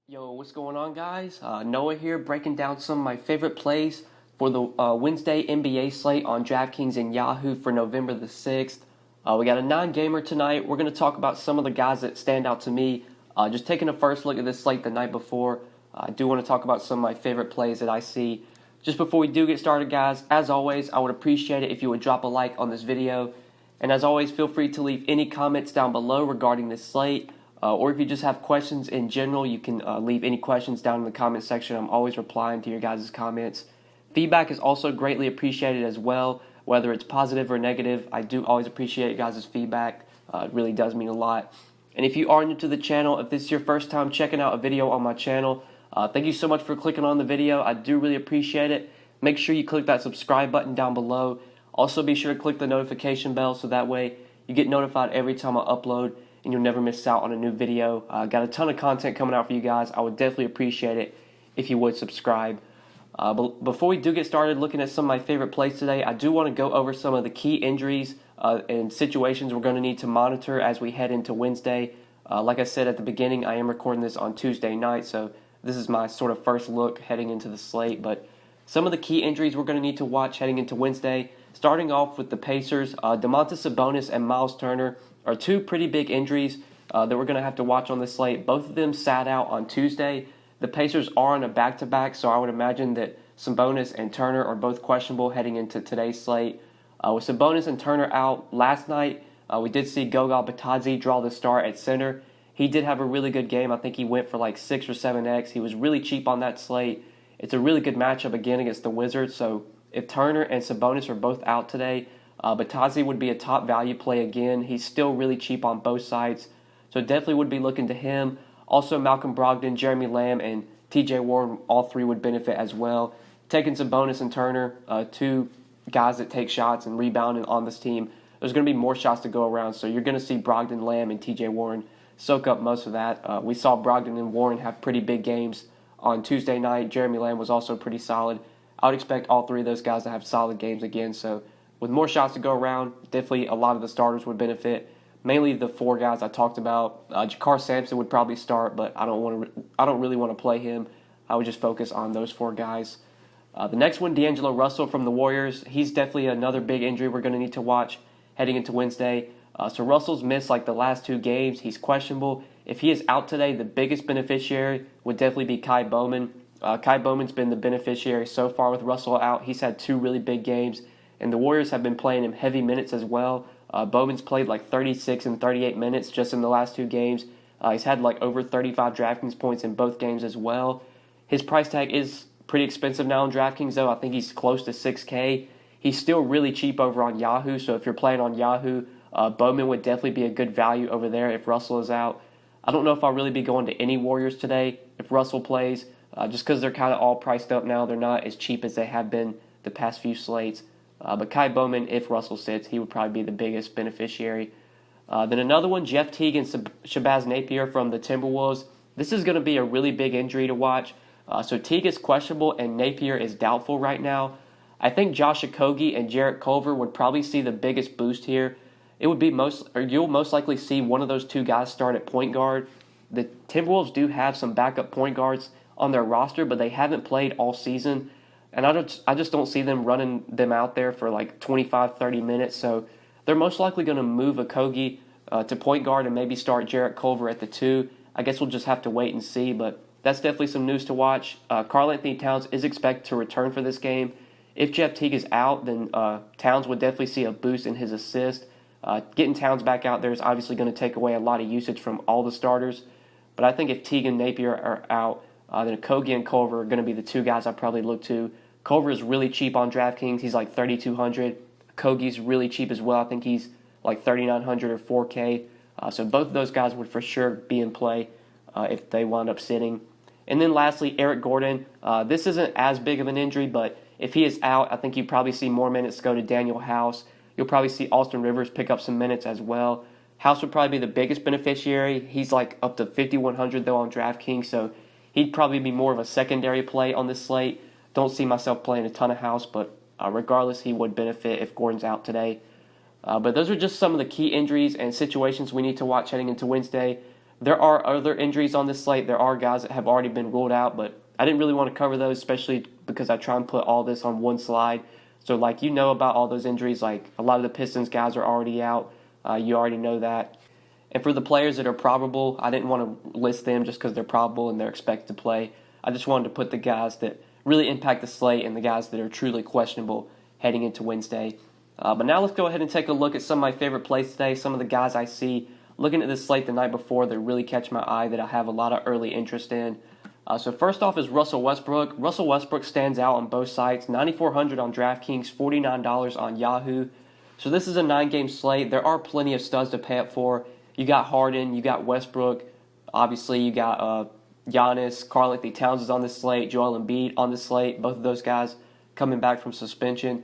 Yo, what's going on, guys? Noah here, breaking down some of my favorite plays for the Wednesday NBA slate on Draftkings and Yahoo for November the 6th. We got a non-gamer tonight. We're going to talk about some of the guys that stand out to me. Just taking a first look at this slate the night before, I do want to talk about some of my favorite plays that I see. Just before we do get started, guys, as always, I would appreciate it if you would drop a like on this video. And as always, feel free to leave any comments down below regarding this slate. Or if you just have questions in general, you can leave any questions down in the comment section. I'm always replying to your guys' comments. Feedback is also greatly appreciated as well, whether it's positive or negative. I do always appreciate your guys' feedback. It really does mean a lot. And if you are new to the channel, if this is your first time checking out a video on my channel, thank you so much for clicking on the video. I do really appreciate it. Make sure you click that subscribe button down below. Also be sure to click the notification bell so that way you get notified every time I upload and you'll never miss out on a new video. Got a ton of content coming out for you guys. I would definitely appreciate it if you would subscribe. But before we do get started looking at some of my favorite plays today, I do want to go over some of the key injuries and situations we're going to need to monitor as we head into Wednesday. Like I said at the beginning, I am recording this on Tuesday night, so this is my sort of first look heading into the slate. But some of the key injuries we're going to need to watch heading into Wednesday, starting off with the Pacers, Domantas Sabonis and Miles Turner are two pretty big injuries that we're going to have to watch on the slate. Both of them sat out on Tuesday. The Pacers are on a back-to-back, so I would imagine that Sabonis and Turner are both questionable heading into today's slate. With Sabonis and Turner out last night, we did see Goga Bitadze draw the start at center. He did have a really good game. I think he went for like 6 or 7X. He was really cheap on that slate. It's a really good matchup again against the Wizards, so if Turner and Sabonis are both out today, Bitadze would be a top value play again. He's still really cheap on both sides, so definitely would be looking to him. Also, Malcolm Brogdon, Jeremy Lamb, and TJ Warren, all three would benefit as well. Taking Sabonis and Turner, two guys that take shots and rebounding on this team, there's going to be more shots to go around, so you're going to see Brogdon, Lamb, and TJ Warren soak up most of that. We saw Brogdon and Warren have pretty big games on Tuesday night. Jeremy Lamb was also pretty solid. I would expect all three of those guys to have solid games again, so with more shots to go around, definitely a lot of the starters would benefit. Mainly the four guys I talked about. Jakar Sampson would probably start, but I don't really want to play him. I would just focus on those four guys. The next one, D'Angelo Russell from the Warriors. He's definitely another big injury we're going to need to watch heading into Wednesday. So Russell's missed like the last 2 games. He's questionable. If he is out today, the biggest beneficiary would definitely be Kai Bowman. Kai Bowman's been the beneficiary so far with Russell out. He's had 2 really big games, and the Warriors have been playing him heavy minutes as well. Bowman's played like 36 and 38 minutes just in the last 2 games. He's had like over 35 DraftKings points in both games as well. His price tag is pretty expensive now on DraftKings, though. I think he's close to $6K. He's still really cheap over on Yahoo, so if you're playing on Yahoo, Bowman would definitely be a good value over there if Russell is out. I don't know if I'll really be going to any Warriors today if Russell plays, just because they're kind of all priced up now. They're not as cheap as they have been the past few slates. But Kai Bowman, if Russell sits, he would probably be the biggest beneficiary. Then another one, Jeff Teague and Shabazz Napier from the Timberwolves. This is going to be a really big injury to watch. So Teague is questionable and Napier is doubtful right now. I think Josh Okogie and Jarrett Culver would probably see the biggest boost here. It would be you'll most likely see one of those 2 guys start at point guard. The Timberwolves do have some backup point guards on their roster, but they haven't played all season. And I just don't see them running them out there for like 25, 30 minutes. So they're most likely going to move Okogie to point guard and maybe start Jarrett Culver at the 2. I guess we'll just have to wait and see, but that's definitely some news to watch. Karl Anthony Towns is expected to return for this game. If Jeff Teague is out, then Towns would definitely see a boost in his assist. Getting Towns back out there is obviously going to take away a lot of usage from all the starters. But I think if Teague and Napier are out, then Okogie and Culver are going to be the 2 guys I probably look to. Culver is really cheap on DraftKings. He's like $3,200. Okogie's really cheap as well. I think he's like $3,900 or $4K. So both of those guys would for sure be in play if they wound up sitting. And then lastly, Eric Gordon. This isn't as big of an injury, but if he is out, I think you probably see more minutes go to Daniel House. You'll probably see Austin Rivers pick up some minutes as well. House would probably be the biggest beneficiary. He's like up to $5,100 though on DraftKings, so he'd probably be more of a secondary play on this slate. Don't see myself playing a ton of House, but regardless, he would benefit if Gordon's out today. But those are just some of the key injuries and situations we need to watch heading into Wednesday. There are other injuries on this slate. There are guys that have already been ruled out, but I didn't really want to cover those, especially because I try and put all this on one slide. So, like, about all those injuries. Like, a lot of the Pistons guys are already out. You already know that. And for the players that are probable, I didn't want to list them just because they're probable and they're expected to play. I just wanted to put the guys that really impact the slate and the guys that are truly questionable heading into Wednesday. But now let's go ahead and take a look at some of my favorite plays today, some of the guys I see looking at this slate the night before that really catch my eye, that I have a lot of early interest in. So first off is Russell Westbrook. Russell Westbrook stands out on both sites, $9,400 on Draftkings, $49 on Yahoo. So this is a 9-game slate. There are plenty of studs to pay up for. You got Harden, you got Westbrook. Obviously, you got Giannis, Karl-Anthony Towns is on this slate, Joel Embiid on the slate. Both of those guys coming back from suspension.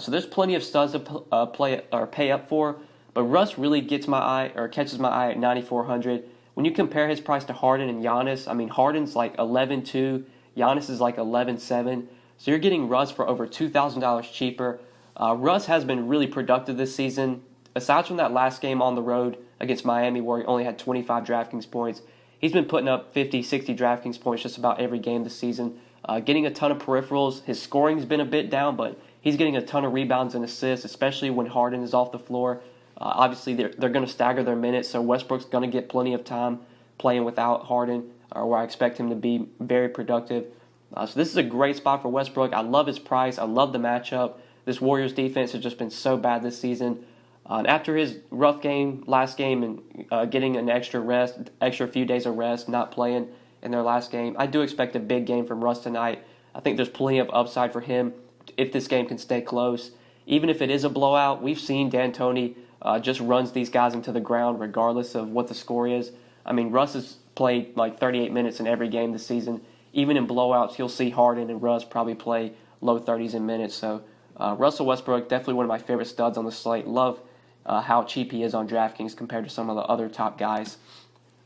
So there's plenty of studs to play or pay up for. But Russ really gets my eye or catches my eye at $9,400. When you compare his price to Harden and Giannis, I mean, Harden's like 11.2, Giannis is like 11.7. So you're getting Russ for over $2,000 cheaper. Russ has been really productive this season. Aside from that last game on the road against Miami where he only had 25 DraftKings points, he's been putting up 50, 60 DraftKings points just about every game this season. Getting a ton of peripherals. His scoring's been a bit down, but he's getting a ton of rebounds and assists, especially when Harden is off the floor. Obviously, they're going to stagger their minutes, so Westbrook's going to get plenty of time playing without Harden, where I expect him to be very productive. So this is a great spot for Westbrook. I love his price. I love the matchup. This Warriors defense has just been so bad this season. And after his rough game last game and getting an extra few days of rest, not playing in their last game, I do expect a big game from Russ tonight. I think there's plenty of upside for him if this game can stay close. Even if it is a blowout, we've seen D'Antoni just runs these guys into the ground regardless of what the score is. I mean, Russ has played like 38 minutes in every game this season. Even in blowouts, you'll see Harden and Russ probably play low 30s in minutes. So Russell Westbrook, definitely one of my favorite studs on the slate. Love how cheap he is on DraftKings compared to some of the other top guys.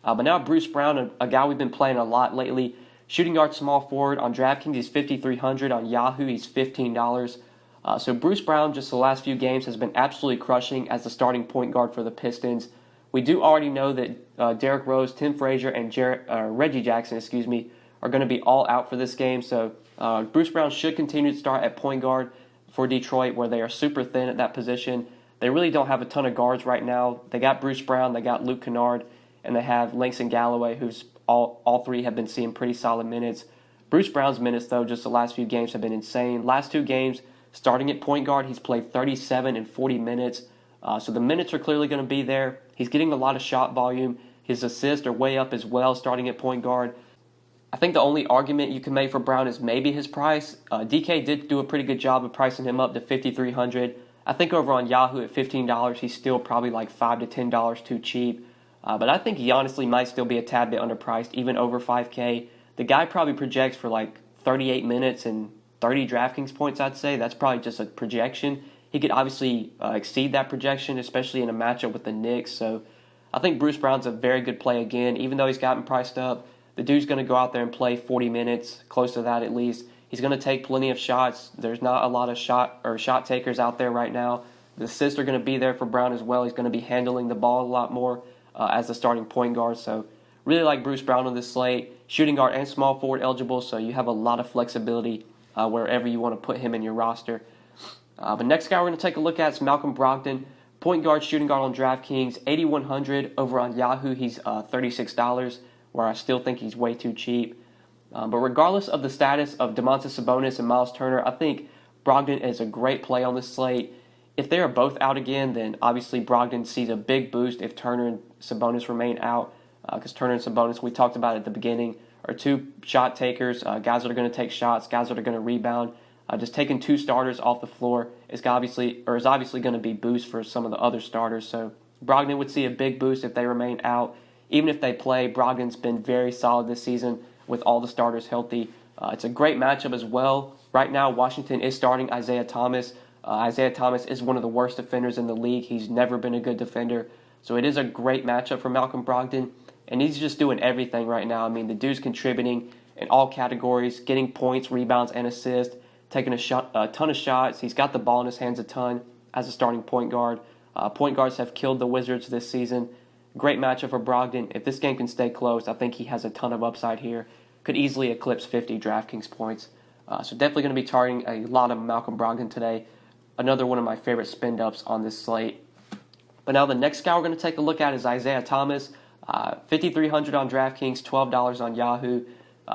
But now Bruce Brown, a guy we've been playing a lot lately. Shooting guard small forward on DraftKings, he's $5,300. On Yahoo, he's $15. So Bruce Brown, just the last few games, has been absolutely crushing as the starting point guard for the Pistons. We do already know that Derrick Rose, Tim Frazier, and Reggie Jackson, are going to be all out for this game. So Bruce Brown should continue to start at point guard for Detroit, where they are super thin at that position. They really don't have a ton of guards right now. They got Bruce Brown, they got Luke Kennard, and they have Langston Galloway, who's all three have been seeing pretty solid minutes. Bruce Brown's minutes, though, just the last few games have been insane. Last 2 games, starting at point guard, he's played 37 and 40 minutes. So the minutes are clearly going to be there. He's getting a lot of shot volume. His assists are way up as well, starting at point guard. I think the only argument you can make for Brown is maybe his price. DK did do a pretty good job of pricing him up to $5,300. I think over on Yahoo at $15, he's still probably like $5 to $10 too cheap. But I think he honestly might still be a tad bit underpriced, even over $5K. The guy probably projects for like 38 minutes and 30 DraftKings points, I'd say. That's probably just a projection. He could obviously exceed that projection, especially in a matchup with the Knicks. So I think Bruce Brown's a very good play again. Even though he's gotten priced up, the dude's going to go out there and play 40 minutes, close to that at least. He's going to take plenty of shots. There's not a lot of shot takers out there right now. The assists are going to be there for Brown as well. He's going to be handling the ball a lot more as the starting point guard. So really like Bruce Brown on this slate. Shooting guard and small forward eligible, so you have a lot of flexibility wherever you want to put him in your roster. But next guy we're going to take a look at is Malcolm Brogdon. Point guard, shooting guard on DraftKings, $8,100. Over on Yahoo, he's $36, where I still think he's way too cheap. But regardless of the status of Domantas Sabonis and Miles Turner, I think Brogdon is a great play on this slate. If they are both out again, then obviously Brogdon sees a big boost if Turner and Sabonis remain out. Because Turner and Sabonis, we talked about at the beginning, are 2 shot takers, guys that are going to take shots, guys that are going to rebound. Just taking 2 starters off the floor is obviously going to be boost for some of the other starters. So Brogdon would see a big boost if they remain out. Even if they play, Brogdon's been very solid this season with all the starters healthy. It's a great matchup as well. Right now, Washington is starting Isaiah Thomas. Isaiah Thomas is one of the worst defenders in the league. He's never been a good defender. So it is a great matchup for Malcolm Brogdon. And he's just doing everything right now. I mean, the dude's contributing in all categories, getting points, rebounds, and assists, taking a ton of shots. He's got the ball in his hands a ton as a starting point guard. Point guards have killed the Wizards this season. Great matchup for Brogdon. If this game can stay close, I think he has a ton of upside here. Could easily eclipse 50 DraftKings points. So definitely going to be targeting a lot of Malcolm Brogdon today. Another one of my favorite spin-ups on this slate. But now the next guy we're going to take a look at is Isaiah Thomas. 5,300 on DraftKings, $12 on Yahoo.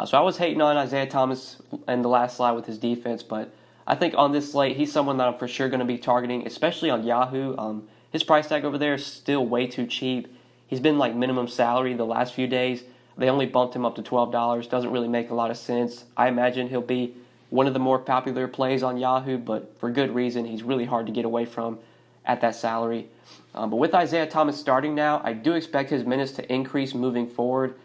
So I was hating on Isaiah Thomas in the last slide with his defense, but I think on this slate, he's someone that I'm for sure going to be targeting, especially on Yahoo. His price tag over there is still way too cheap. He's been like minimum salary the last few days. They only bumped him up to $12. Doesn't really make a lot of sense. I imagine he'll be one of the more popular plays on Yahoo, but for good reason. He's really hard to get away from at that salary. But with Isaiah Thomas starting now, I do expect his minutes to increase moving forward.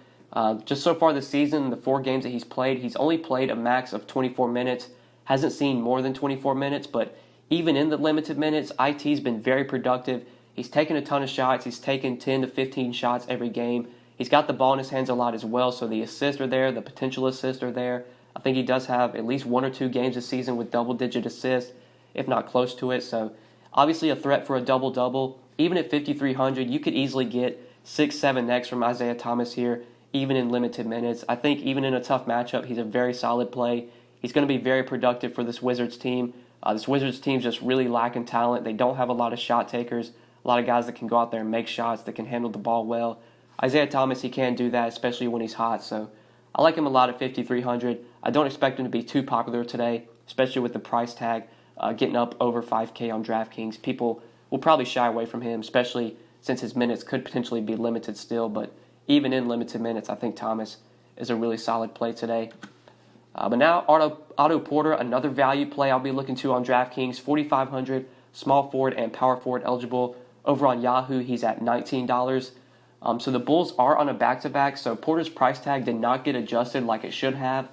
Just so far this season, the 4 games that he's played, he's only played a max of 24 minutes. Hasn't seen more than 24 minutes, but even in the limited minutes, IT's been very productive. He's taken a ton of shots. He's taken 10 to 15 shots every game. He's got the ball in his hands a lot as well, so the assists are there, the potential assists are there. I think he does have at least 1 or 2 games this season with double-digit assists, if not close to it. So obviously a threat for a double-double. Even at 5,300, you could easily get 6-7x from Isaiah Thomas here, even in limited minutes. I think even in a tough matchup, he's a very solid play. He's going to be very productive for this Wizards team. This Wizards team's just really lacking talent. They don't have a lot of shot takers, a lot of guys that can go out there and make shots, that can handle the ball well. Isaiah Thomas, he can do that, especially when he's hot. So I like him a lot at 5,300. I don't expect him to be too popular today, especially with the price tag getting up over 5K on DraftKings. People will probably shy away from him, especially since his minutes could potentially be limited still. But even in limited minutes, I think Thomas is a really solid play today. But now Otto Porter, another value play I'll be looking to on DraftKings, 4,500, small forward and power forward eligible. Over on Yahoo, he's at $19. So the Bulls are on a back-to-back, so Porter's price tag did not get adjusted like it should have.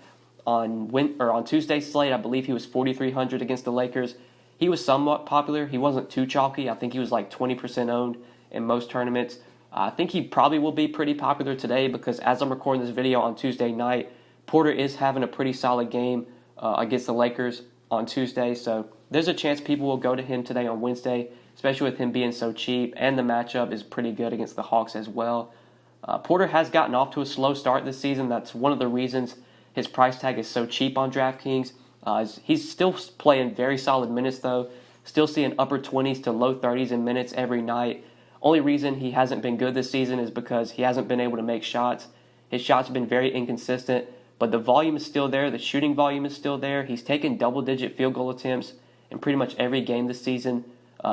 On Tuesday's slate, I believe he was 4,300 against the Lakers. He was somewhat popular. He wasn't too chalky. I think he was like 20% owned in most tournaments. I think he probably will be pretty popular today because as I'm recording this video on Tuesday night, Porter is having a pretty solid game against the Lakers on Tuesday. So there's a chance people will go to him today on Wednesday, especially with him being so cheap. And the matchup is pretty good against the Hawks as well. Porter has gotten off to a slow start this season. That's one of the reasons his price tag is so cheap on DraftKings. He's still playing very solid minutes, though. Still seeing upper 20s to low 30s in minutes every night. Only reason he hasn't been good this season is because he hasn't been able to make shots. His shots have been very inconsistent, but the volume is still there. The shooting volume is still there. He's taken double-digit field goal attempts in pretty much every game this season.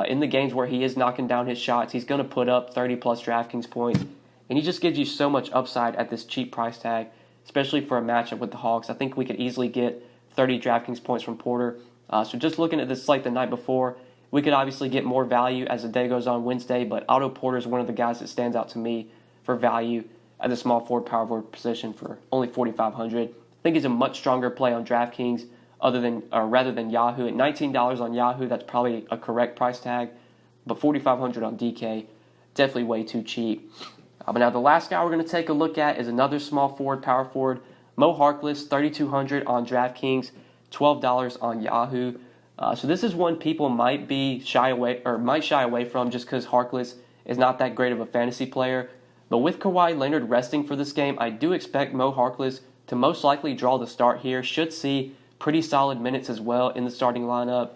In the games where he is knocking down his shots, he's going to put up 30-plus DraftKings points. And he just gives you so much upside at this cheap price tag, especially for a matchup with the Hawks. I think we could easily get 30 DraftKings points from Porter. So just looking at this slate the night before, we could obviously get more value as the day goes on Wednesday, but Otto Porter is one of the guys that stands out to me for value at the small forward, power forward position for only 4,500. I think he's a much stronger play on DraftKings rather than Yahoo. At $19 on Yahoo, that's probably a correct price tag, but 4,500 on DK, definitely way too cheap. But now the last guy we're going to take a look at is another small forward, power forward, Mo Harkless, 3,200 on DraftKings, $12 on Yahoo. So this is one people might shy away from just because Harkless is not that great of a fantasy player. But with Kawhi Leonard resting for this game, I do expect Mo Harkless to most likely draw the start here. Should see pretty solid minutes as well in the starting lineup.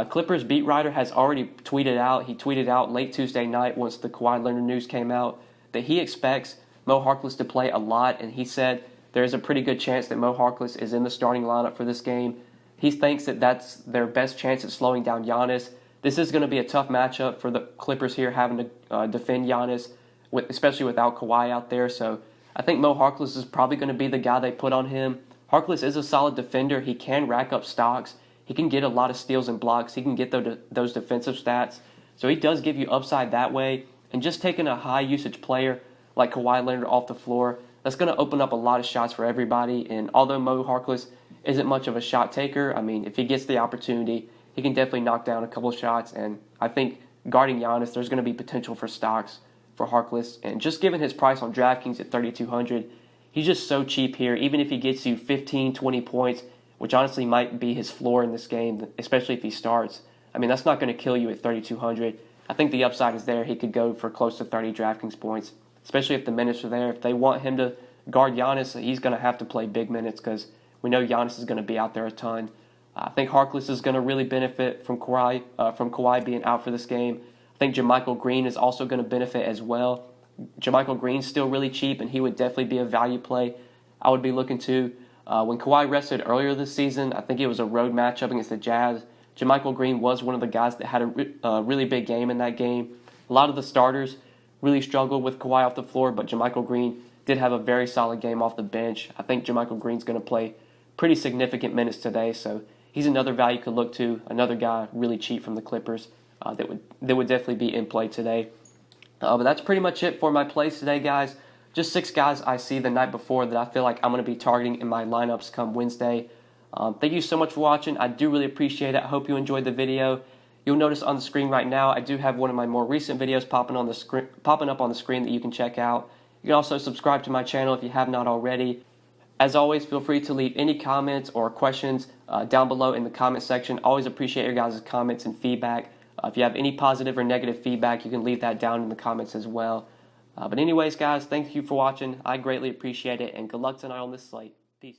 Clippers beat writer has already tweeted out late Tuesday night once the Kawhi Leonard news came out that he expects Mo Harkless to play a lot, and he said there is a pretty good chance that Mo Harkless is in the starting lineup for this game. He thinks that that's their best chance at slowing down Giannis. This is going to be a tough matchup for the Clippers here, having to defend Giannis, especially without Kawhi out there. So I think Mo Harkless is probably going to be the guy they put on him. Harkless is a solid defender. He can rack up stocks. He can get a lot of steals and blocks. He can get those defensive stats. So he does give you upside that way. And just taking a high-usage player like Kawhi Leonard off the floor, that's going to open up a lot of shots for everybody. And although Mo Harkless isn't much of a shot taker, I mean, if he gets the opportunity, he can definitely knock down a couple of shots. And I think guarding Giannis, there's going to be potential for stocks for Harkless. And just given his price on DraftKings at $3,200, he's just so cheap here. Even if he gets you 15, 20 points, which honestly might be his floor in this game, especially if he starts, I mean, that's not going to kill you at $3,200. I think the upside is there. He could go for close to 30 DraftKings points, especially if the minutes are there. If they want him to guard Giannis, he's going to have to play big minutes because we know Giannis is going to be out there a ton. I think Harkless is going to really benefit from Kawhi being out for this game. I think JaMychal Green is also going to benefit as well. JaMychal Green's still really cheap, and he would definitely be a value play I would be looking to. When Kawhi rested earlier this season, I think it was a road matchup against the Jazz. JaMychal Green was one of the guys that had a really big game in that game. A lot of the starters really struggled with Kawhi off the floor, but JaMychal Green did have a very solid game off the bench. I think JaMychal Green's going to play pretty significant minutes today, so he's another value you could look to, another guy really cheap from the Clippers that would definitely be in play today. But that's pretty much it for my plays today, guys. Just 6 guys I see the night before that I feel like I'm going to be targeting in my lineups come Wednesday. Thank you so much for watching. I do really appreciate it. I hope you enjoyed the video. You'll notice on the screen right now, I do have one of my more recent videos popping up on the screen that you can check out. You can also subscribe to my channel if you have not already. As always, feel free to leave any comments or questions down below in the comment section. Always appreciate your guys' comments and feedback. If you have any positive or negative feedback, you can leave that down in the comments as well. But anyways, guys, thank you for watching. I greatly appreciate it, and good luck tonight on this slate. Peace.